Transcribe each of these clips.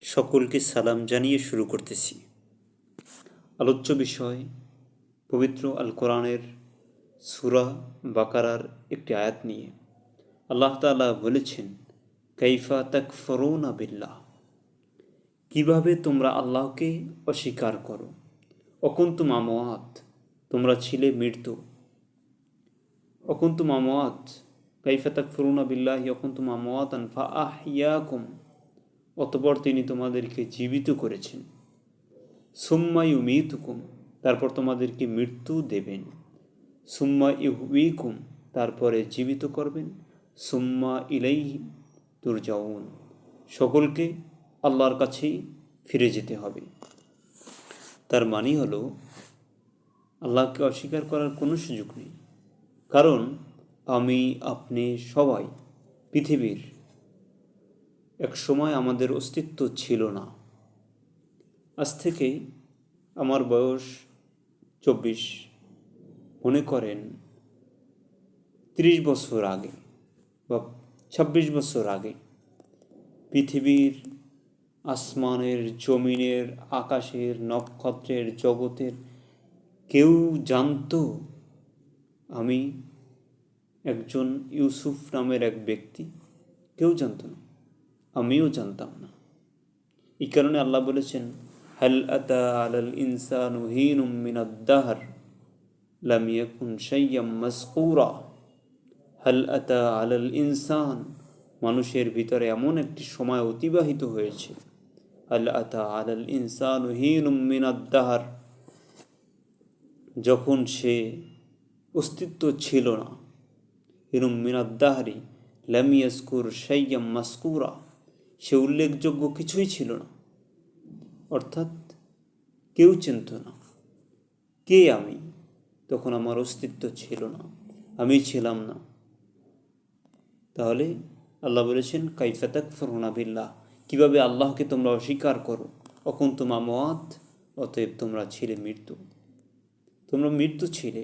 সকলকে সালাম জানিয়ে শুরু করতেছি। আলোচ্য বিষয় পবিত্র আল কোরআনের সূরা বাকারার একটি আয়াত নিয়ে। আল্লাহ তাআলা বলেছেন, কাইফা তাকফুরুনা বিল্লাহ, কিভাবে তোমরা আল্লাহকে অস্বীকার করো। অকুনতুম আমওয়াত, তোমরা ছিলে মৃত্যু। অকুনতুম আমওয়াত, কাইফা তাকফুরুনা বিল্লাহি অকুনতুম আমওয়াতান ফাআহইয়াকুম, অতঃপর তিনি তোমাদেরকে জীবিত করেছেন। সুম্মা ইউমীতুকুম, তারপর তোমাদেরকে মৃত্যু দেবেন। সুম্মা ইউহয়িকুম, তারপরে জীবিত করবেন। সুম্মা ইলাইহি তুরজাউন, সকলকে আল্লাহর কাছেই ফিরে যেতে হবে। তার মানে হলো, আল্লাহকে অস্বীকার করার কোনো সুযোগ নেই। কারণ আমি, আপনি সবাই পৃথিবীর এক সময় আমাদের অস্তিত্ব ছিল না। আজ থেকে আমার বয়স 24, মনে করেন 30 বছর আগে বা 26 বছর আগে পৃথিবীর আসমানের, জমিনের, আকাশের, নক্ষত্রের, জগতের কেউ জানতো আমি একজন ইউসুফ নামের এক ব্যক্তি? কেউ জানতো না, আমিও জানতাম না। এই কারণে আল্লাহ বলেছেন, হাল আতা আলাল ইনসানু হিনুম মিনাদ দাহর লাম ইয়াকুন শাইয়্যাম মাযকুরা। হাল আতা আলাল ইনসান, মানুষের ভিতরে এমন একটি সময় অতিবাহিত হয়েছে। হাল আতা আলাল ইনসানু হিনুম মিনাদ দাহর, যখন সে অস্তিত্ব ছিল না। হিনুম মিনাদ দাহরি লাম ইয়াজকুর শাইয়্যাম মাযকুরা, সে উল্লেখযোগ্য কিছুই ছিল না। অর্থাৎ কেউ চিনত না কে আমি। তখন আমার অস্তিত্ব ছিল না, আমি ছিলাম না। তাহলে আল্লাহ বলেছেন, কাইফা তাকফুরুনা বিল্লাহ, কিভাবে আল্লাহকে তোমরা অস্বীকার করো। অকুনতুম আমওয়াত, অতএব তোমরা ছিলে মৃত্যু। তোমরা মৃত্যু ছিলে,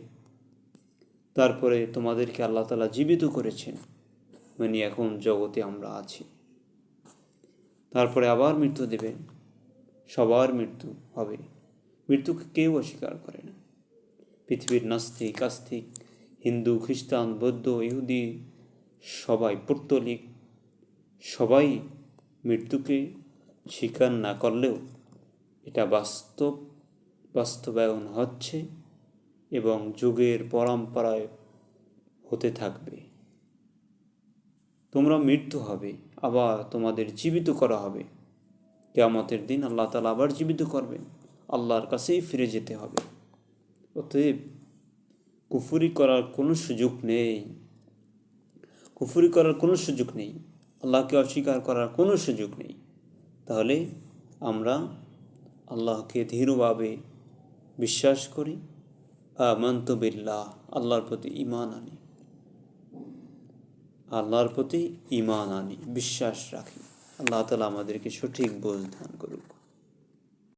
তারপরে তোমাদেরকে আল্লাহ তাআলা জীবিত করেছেন, মানে এখন জগতে আমরা আছি। তারপরে আবার মৃত্যু দেবেন, সবার মৃত্যু হবে। মৃত্যুকে কেউ অস্বীকার করে না। পৃথিবীর নাস্তিক, আস্তিক, হিন্দু, খ্রিস্টান, বৌদ্ধ, ইহুদি, সবাই, পৌত্তলিক, সবাই মৃত্যুকে স্বীকার না করলেও এটা বাস্তবায়ন হচ্ছে এবং যুগের পরম্পরায় হতে থাকবে। তোমরা মৃত্যু হবে, আবার তোমাদের জীবিত করা হবে। কিয়ামতের দিন আল্লাহ তাআলা আবার জীবিত করবেন, আল্লাহর কাছেই ফিরে যেতে হবে। অতএব কুফরি করার কোনো সুযোগ নেই, কুফরি করার কোনো সুযোগ নেই, আল্লাহকে অস্বীকার করার কোনো সুযোগ নেই। তাহলে আমরা আল্লাহকে দৃঢ়ভাবে বিশ্বাস করি, আমানতু বিল্লাহ, আল্লাহর প্রতি ঈমান আনি, আল্লাহর প্রতি ঈমান আনি, বিশ্বাস রাখি। আল্লাহ তাআলা আমাদেরকে সঠিক বোঝ দান করুন।